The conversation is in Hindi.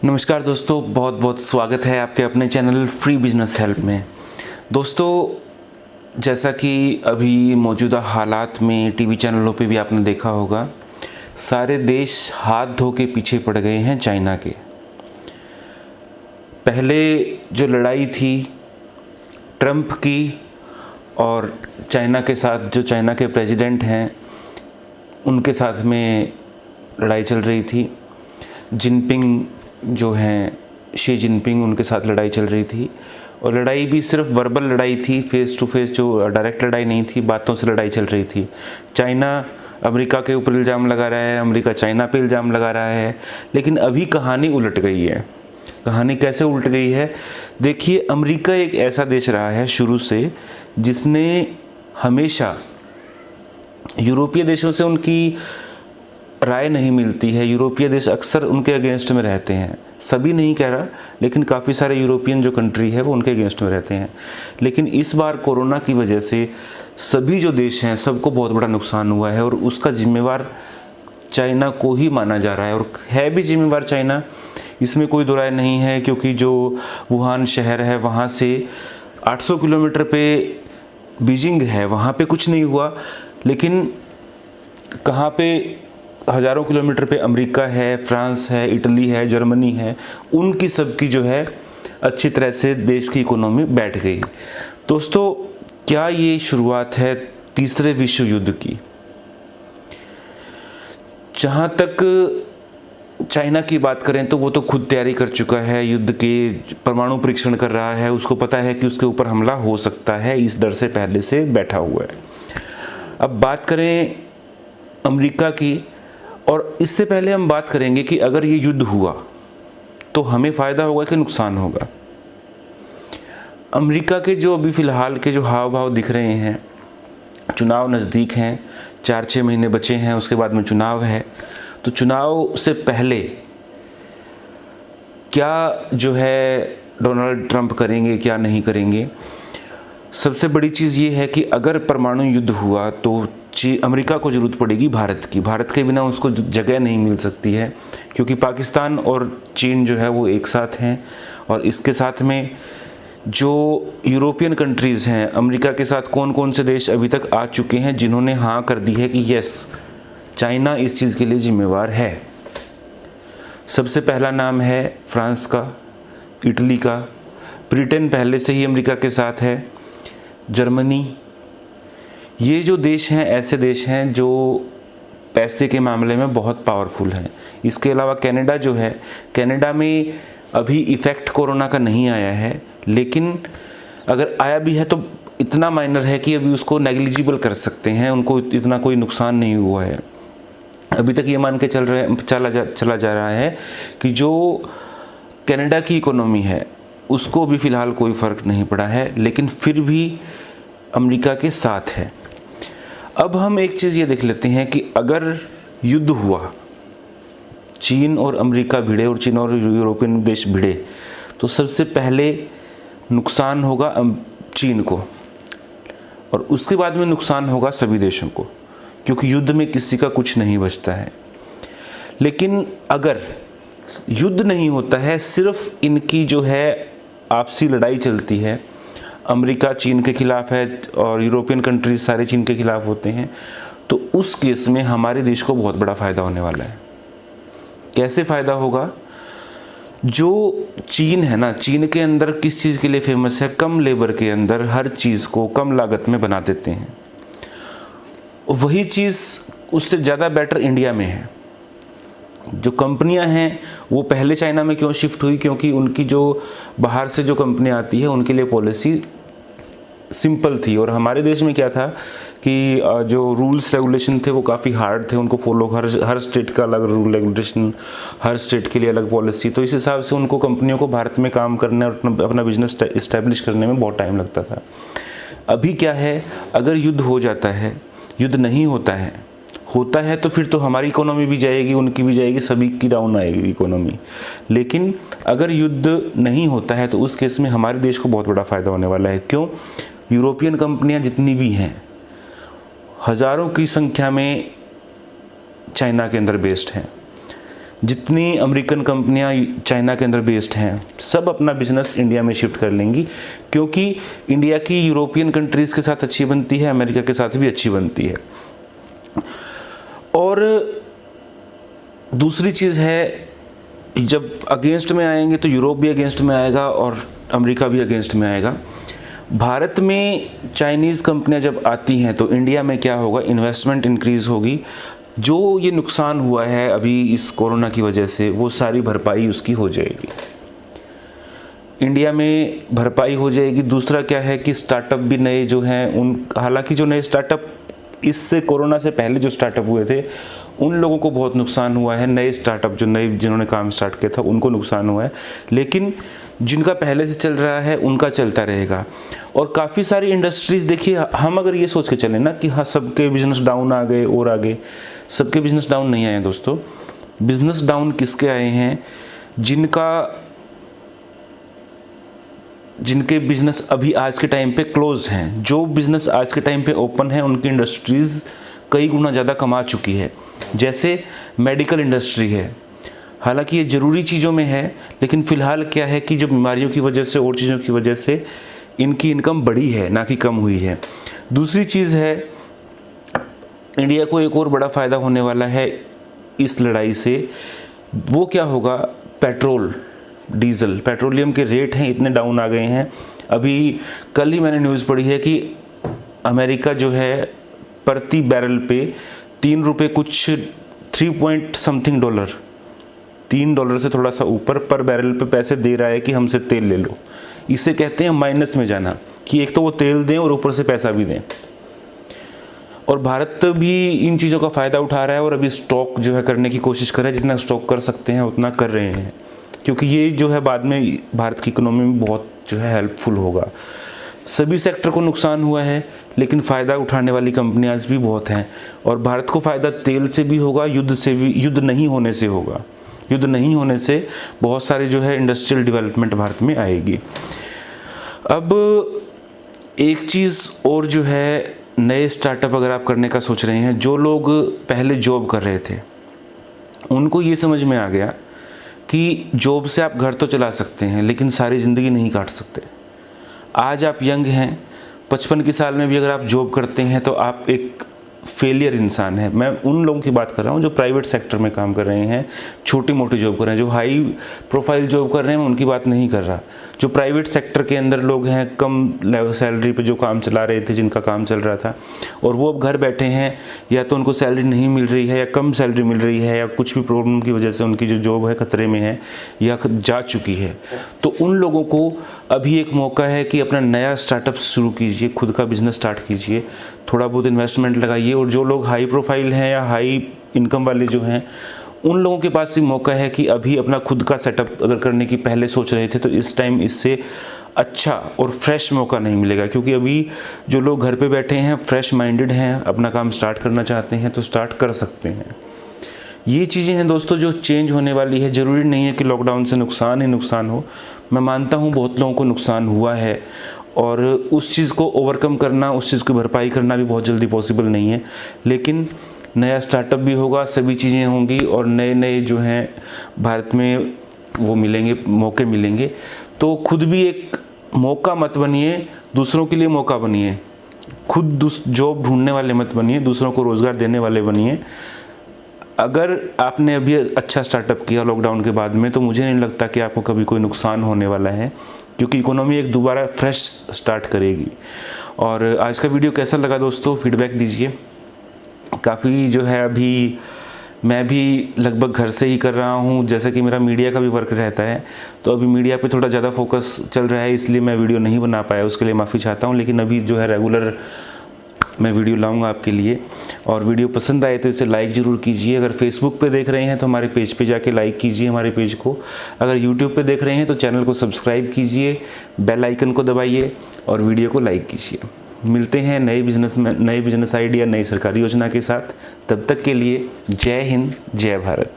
नमस्कार दोस्तों, बहुत बहुत स्वागत है आपके अपने चैनल फ्री बिजनेस हेल्प में। दोस्तों, जैसा कि अभी मौजूदा हालात में टीवी चैनलों पे भी आपने देखा होगा, सारे देश हाथ धो के पीछे पड़ गए हैं चाइना के। पहले जो लड़ाई थी ट्रंप की और चाइना के साथ, जो चाइना के प्रेसिडेंट हैं उनके साथ में लड़ाई चल रही थी। जिनपिंग जो हैं, शी जिनपिंग, उनके साथ लड़ाई चल रही थी। और लड़ाई भी सिर्फ वर्बल लड़ाई थी, फेस टू फेस, जो डायरेक्ट लड़ाई नहीं थी, बातों से लड़ाई चल रही थी। चाइना अमेरिका के ऊपर इल्ज़ाम लगा रहा है, अमेरिका चाइना पे इल्ज़ाम लगा रहा है। लेकिन अभी कहानी उलट गई है। कहानी कैसे उलट गई है? देखिए, अमेरिका एक ऐसा देश रहा है शुरू से जिसने हमेशा यूरोपीय देशों से उनकी राय नहीं मिलती है। यूरोपीय देश अक्सर उनके अगेंस्ट में रहते हैं। सभी नहीं कह रहा, लेकिन काफ़ी सारे यूरोपियन जो कंट्री है वो उनके अगेंस्ट में रहते हैं। लेकिन इस बार कोरोना की वजह से सभी जो देश हैं सबको बहुत बड़ा नुकसान हुआ है और उसका जिम्मेवार चाइना को ही माना जा रहा है। और है भी जिम्मेवार चाइना, इसमें कोई दो राय नहीं है, क्योंकि जो वुहान शहर है वहाँ से 800 किलोमीटर पे बीजिंग है, वहाँ पे कुछ नहीं हुआ। लेकिन कहाँ पे हज़ारों किलोमीटर पे अमेरिका है, फ्रांस है, इटली है, जर्मनी है, उनकी सबकी जो है अच्छी तरह से देश की इकोनॉमी बैठ गई। दोस्तों, क्या ये शुरुआत है तीसरे विश्व युद्ध की? जहाँ तक चाइना की बात करें तो वो तो खुद तैयारी कर चुका है, युद्ध के परमाणु परीक्षण कर रहा है। उसको पता है कि उसके ऊपर हमला हो सकता है, इस डर से पहले से बैठा हुआ है। अब बात करें अमेरिका की, और इससे पहले हम बात करेंगे कि अगर ये युद्ध हुआ तो हमें फ़ायदा होगा कि नुकसान होगा। अमेरिका के जो अभी फ़िलहाल के जो हाव भाव दिख रहे हैं, चुनाव नज़दीक हैं, 4-6 महीने बचे हैं, उसके बाद में चुनाव है। तो चुनाव से पहले क्या जो है डोनाल्ड ट्रंप करेंगे, क्या नहीं करेंगे? सबसे बड़ी चीज़ ये है कि अगर परमाणु युद्ध हुआ तो अमेरिका को ज़रूरत पड़ेगी भारत की। भारत के बिना उसको जगह नहीं मिल सकती है, क्योंकि पाकिस्तान और चीन जो है वो एक साथ हैं। और इसके साथ में जो यूरोपियन कंट्रीज़ हैं, अमेरिका के साथ कौन कौन से देश अभी तक आ चुके हैं जिन्होंने हाँ कर दी है कि यस, चाइना इस चीज़ के लिए जिम्मेवार है। सबसे पहला नाम है फ्रांस का, इटली का, ब्रिटेन पहले से ही अमेरिका के साथ है, जर्मनी। ये जो देश हैं ऐसे देश हैं जो पैसे के मामले में बहुत पावरफुल हैं। इसके अलावा कनाडा जो है, कनाडा में अभी इफ़ेक्ट कोरोना का नहीं आया है, लेकिन अगर आया भी है तो इतना माइनर है कि अभी उसको नेग्लिजिबल कर सकते हैं, उनको इतना कोई नुकसान नहीं हुआ है। अभी तक ये मान के चला जा रहा है कि जो कनाडा की इकोनॉमी है उसको भी फ़िलहाल कोई फ़र्क नहीं पड़ा है, लेकिन फिर भी अमेरिका के साथ है। अब हम एक चीज़ ये देख लेते हैं कि अगर युद्ध हुआ, चीन और अमेरिका भिड़े और चीन और यूरोपियन देश भिड़े, तो सबसे पहले नुकसान होगा चीन को, और उसके बाद में नुकसान होगा सभी देशों को, क्योंकि युद्ध में किसी का कुछ नहीं बचता है। लेकिन अगर युद्ध नहीं होता है, सिर्फ इनकी जो है आपसी लड़ाई चलती है, अमेरिका चीन के खिलाफ है और यूरोपियन कंट्रीज सारे चीन के खिलाफ होते हैं, तो उस केस में हमारे देश को बहुत बड़ा फ़ायदा होने वाला है। कैसे फ़ायदा होगा? जो चीन है ना, चीन के अंदर किस चीज़ के लिए फेमस है? कम लेबर के अंदर हर चीज़ को कम लागत में बना देते हैं। वही चीज़ उससे ज़्यादा बेटर इंडिया में है। जो कंपनियां हैं वो पहले चाइना में क्यों शिफ्ट हुई? क्योंकि उनकी जो बाहर से जो कंपनियां आती है उनके लिए पॉलिसी सिंपल थी। और हमारे देश में क्या था कि जो रूल्स रेगुलेशन थे वो काफ़ी हार्ड थे, उनको फॉलो, हर स्टेट का अलग रूल रेगुलेशन, हर स्टेट के लिए अलग पॉलिसी। तो इस हिसाब से उनको कंपनियों को भारत में काम करने और अपना बिजनेस इस्टेब्लिश करने में बहुत टाइम लगता था। अभी क्या है, अगर युद्ध हो जाता है, युद्ध नहीं होता है तो फिर तो हमारी इकोनॉमी भी जाएगी, उनकी भी जाएगी, सभी की डाउन आएगी इकोनॉमी। लेकिन अगर युद्ध नहीं होता है तो उस केस में हमारे देश को बहुत बड़ा फ़ायदा होने वाला है। क्यों? यूरोपियन कंपनियां जितनी भी हैं, हज़ारों की संख्या में चाइना के अंदर बेस्ड हैं। जितनी अमेरिकन कंपनियां चाइना के अंदर बेस्ड हैं सब अपना बिजनेस इंडिया में शिफ्ट कर लेंगी, क्योंकि इंडिया की यूरोपियन कंट्रीज़ के साथ अच्छी बनती है, अमेरिका के साथ भी अच्छी बनती है। और दूसरी चीज़ है, जब अगेंस्ट में आएंगे तो यूरोप भी अगेंस्ट में आएगा और अमेरिका भी अगेंस्ट में आएगा। भारत में चाइनीज़ कंपनियां जब आती हैं तो इंडिया में क्या होगा, इन्वेस्टमेंट इंक्रीज़ होगी। जो ये नुकसान हुआ है अभी इस कोरोना की वजह से, वो सारी भरपाई उसकी हो जाएगी, इंडिया में भरपाई हो जाएगी। दूसरा क्या है कि स्टार्टअप भी नए जो हैं हालांकि जो नए स्टार्टअप इससे कोरोना से पहले जो स्टार्टअप हुए थे उन लोगों को बहुत नुकसान हुआ है। नए स्टार्टअप जिन्होंने काम स्टार्ट किया था उनको नुकसान हुआ है, लेकिन जिनका पहले से चल रहा है उनका चलता रहेगा। और काफ़ी सारी इंडस्ट्रीज़ देखिए, हम अगर ये सोच के चलें ना कि हाँ सबके बिजनेस डाउन आ गए और आगे, सबके बिजनेस डाउन नहीं आए दोस्तों। बिजनेस डाउन किसके आए हैं, जिनके बिजनेस अभी आज के टाइम पे क्लोज हैं। जो बिजनेस आज के टाइम पे ओपन है उनकी इंडस्ट्रीज़ कई गुना ज़्यादा कमा चुकी है। जैसे मेडिकल इंडस्ट्री है, हालांकि ये ज़रूरी चीज़ों में है, लेकिन फ़िलहाल क्या है कि जो बीमारियों की वजह से और चीज़ों की वजह से इनकी इनकम बढ़ी है, ना कि कम हुई है। दूसरी चीज़ है, इंडिया को एक और बड़ा फ़ायदा होने वाला है इस लड़ाई से। वो क्या होगा, पेट्रोल डीजल, पेट्रोलियम के रेट हैं इतने डाउन आ गए हैं। अभी कल ही मैंने न्यूज़ पढ़ी है कि अमेरिका जो है प्रति बैरल पे 3 रुपये कुछ 3 $3 से थोड़ा सा ऊपर पर बैरल पे पैसे दे रहा है कि हमसे तेल ले लो। इसे कहते हैं माइनस में जाना, कि एक तो वो तेल दें और ऊपर से पैसा भी दें। और भारत भी इन चीज़ों का फ़ायदा उठा रहा है और अभी स्टॉक जो है करने की कोशिश कर रहा है, जितना स्टॉक कर सकते हैं उतना कर रहे हैं, क्योंकि ये जो है बाद में भारत की इकोनॉमी में बहुत जो है हेल्पफुल होगा। सभी सेक्टर को नुकसान हुआ है, लेकिन फ़ायदा उठाने वाली कंपनियां भी बहुत हैं। और भारत को फ़ायदा तेल से भी होगा, युद्ध से भी, युद्ध नहीं होने से होगा। युद्ध नहीं होने से बहुत सारे जो है इंडस्ट्रियल डेवलपमेंट भारत में आएगी। अब एक चीज़ और जो है, नए स्टार्टअप अगर आप करने का सोच रहे हैं, जो लोग पहले जॉब कर रहे थे उनको ये समझ में आ गया कि जॉब से आप घर तो चला सकते हैं लेकिन सारी ज़िंदगी नहीं काट सकते। आज आप यंग हैं, 55 की साल में भी अगर आप जॉब करते हैं तो आप एक फेलियर इंसान है। मैं उन लोगों की बात कर रहा हूँ जो प्राइवेट सेक्टर में काम कर रहे हैं, छोटी मोटी जॉब कर रहे हैं। जो हाई प्रोफाइल जॉब कर रहे हैं मैं उनकी बात नहीं कर रहा। जो प्राइवेट सेक्टर के अंदर लोग हैं, कम लेवल सैलरी पे जो काम चला रहे थे, जिनका काम चल रहा था, और वो अब घर बैठे हैं, या तो उनको सैलरी नहीं मिल रही है या कम सैलरी मिल रही है, या कुछ भी प्रॉब्लम की वजह से उनकी जो जॉब है खतरे में है या जा चुकी है। तो उन लोगों को अभी एक मौका है कि अपना नया स्टार्टअप शुरू कीजिए, खुद का बिजनेस स्टार्ट कीजिए, थोड़ा बहुत इन्वेस्टमेंट लगाइए। और जो लोग हाई प्रोफाइल हैं या हाई इनकम वाले जो हैं, उन लोगों के पास भी मौका है कि अभी अपना खुद का सेटअप अगर करने की पहले सोच रहे थे तो इस टाइम इससे अच्छा और फ्रेश मौका नहीं मिलेगा। क्योंकि अभी जो लोग घर पे बैठे हैं, फ्रेश माइंडेड हैं, अपना काम स्टार्ट करना चाहते हैं तो स्टार्ट कर सकते हैं। ये चीज़ें हैं दोस्तों जो चेंज होने वाली है। ज़रूरी नहीं है कि लॉकडाउन से नुकसान ही नुकसान हो। मैं मानता हूँ बहुत लोगों को नुकसान हुआ है, और उस चीज़ को ओवरकम करना, उस चीज़ की भरपाई करना भी बहुत जल्दी पॉसिबल नहीं है। लेकिन नया स्टार्टअप भी होगा, सभी चीज़ें होंगी, और नए नए जो हैं भारत में वो मिलेंगे, मौके मिलेंगे। तो खुद भी एक मौका मत बनिए, दूसरों के लिए मौका बनिए। खुद जॉब ढूंढने वाले मत बनिए, दूसरों को रोज़गार देने वाले बनिए। अगर आपने अभी अच्छा स्टार्टअप किया लॉकडाउन के बाद में, तो मुझे नहीं लगता कि आपको कभी कोई नुकसान होने वाला है, क्योंकि इकोनॉमी एक दोबारा फ्रेश स्टार्ट करेगी। और आज का वीडियो कैसा लगा दोस्तों, फीडबैक दीजिए। काफ़ी जो है अभी मैं भी लगभग घर से ही कर रहा हूँ, जैसे कि मेरा मीडिया का भी वर्क रहता है, तो अभी मीडिया पे थोड़ा ज़्यादा फोकस चल रहा है, इसलिए मैं वीडियो नहीं बना पाया, उसके लिए माफ़ी चाहता हूँ। लेकिन अभी जो है रेगुलर मैं वीडियो लाऊंगा आपके लिए। और वीडियो पसंद आए तो इसे लाइक ज़रूर कीजिए। अगर फेसबुक पे देख रहे हैं तो हमारे पेज पे जाके लाइक कीजिए हमारे पेज को। अगर यूट्यूब पे देख रहे हैं तो चैनल को सब्सक्राइब कीजिए, बेल आइकन को दबाइए और वीडियो को लाइक कीजिए। मिलते हैं नए बिजनेस आइडिया, नई सरकारी योजना के साथ। तब तक के लिए जय हिंद, जय भारत।